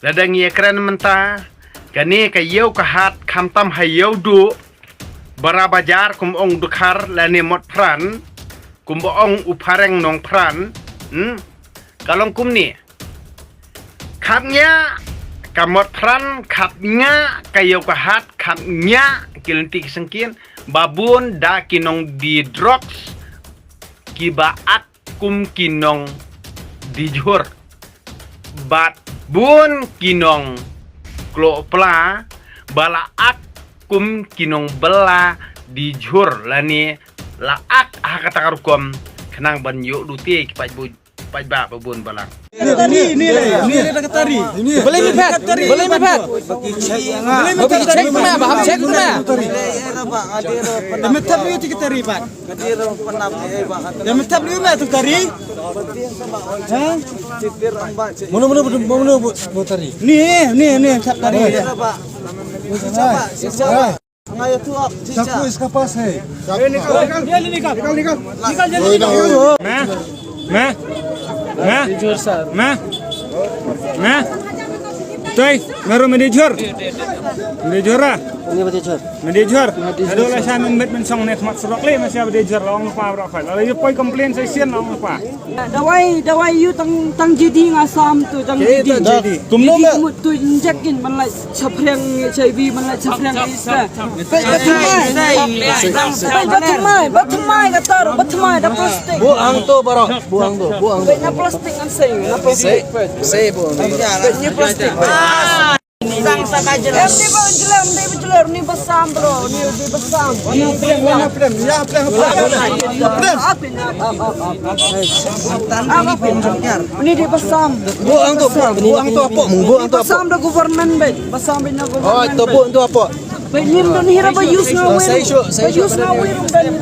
Ladang ia keren mentah. Kani kayau kahat kamtam hayau du. Barabajar kum ong dukar lani mot pran. Kum ong upareng nong pran. Kalong kum ni. Katnya kamot pran katnya kayau kahat katnya kilentik sengkin babun da kinong di drugs kibaat kum kinong dijur bat bun kinong klo pla balaak kum kinong bela dijur lani laak hakatakarukom kenang banyu duti pajba babun balang Ini ada tari. Boleh mepet. Boleh cek mana? Baham cek mana? Demi tabli itu tari pak. Demi tabli itu tari. Mana bu tari? Nih tari. Siapa iskapas hai? Tuh, meru manager. Manager ah. Ini manager. Manager. Aduh lah saya mensong net mat serok le masih manager long lupa berapa. Lalu poi komplain saya sian long lupa. Dawai you tang jadi ngasam tu tang jadi. Kumno me. Tu injekin man lai chapreng HIV man lai chapreng isra. Batumai katar batumai da plastik. Buang tu baro. Buang. Na plastik an sei na plastik. Sei buang. Ni plastik. Sang sakaja. Ni berjelar ni basam bro. Ni basam. Ini di basam. Buang tu apa? Buang tu apa? Basam da government be. Basam be na Oh, government. tu buang tu apa? Benim dan hira ba use na wir. Say sure. Use na wir dan.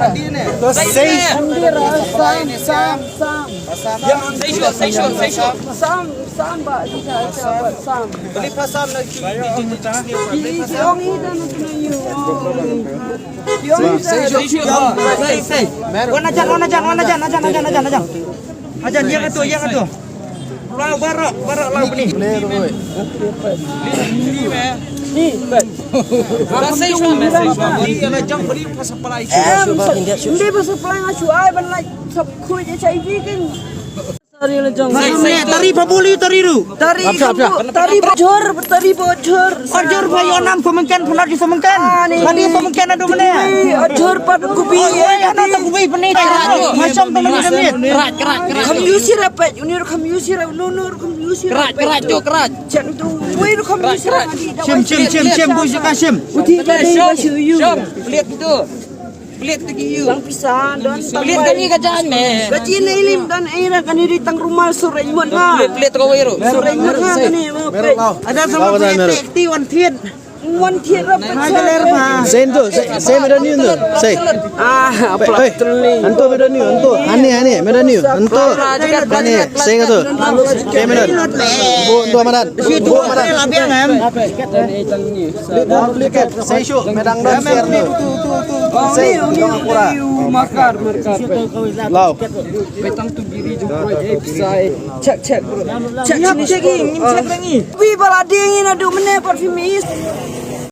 Sam ba. Sam. Beli pasam lagi. Yung ida na tunayo. Say. Wana jan. Ajan yang itu. Barak lau ni. Ni, Say sure. Dia nak jam beli pasal pelai. hindi ba supply nga ay ban like sab kuy HIV kan. Tari la jang. Tari papuli tari ru. Tari bojor. Order bayo nam pemengkan punar di pemengkan. Kali pemengkan ada mana? Bojor pad kubi. Ana tak kubi penit. Macam pemengkan ni. Kerat. Kam yusi repet, unir kam yusi repet, nunur kam yusi repet. Kerat. Cak tu, wei kam yusi repet. Cem bos kasim. Uti ka dei ba siu. Lihat itu. Lihat lagi you. Lang pisan dan Lihat kani kajaan me. gaji na ilim dan aira kaniri tang rumah sore imon nga. Lihat kau wiro. Sore imon nga kani mo. Ada sama ti wan tiet. Wan tiet repet. Sen tu, sen medan ni tu. Say. Apa terli. Anto medan ni, anto. Ani medan ni. Anto. Ani, say tu. Ke medan. Bu amaran. Labiang em. Lihat, say show medang dan share tu. Say, pura. Makar. Lau. Betang tu diri jumpa pisai. Cek. Cek lagi. Wi bala dingin adu mene parfum is.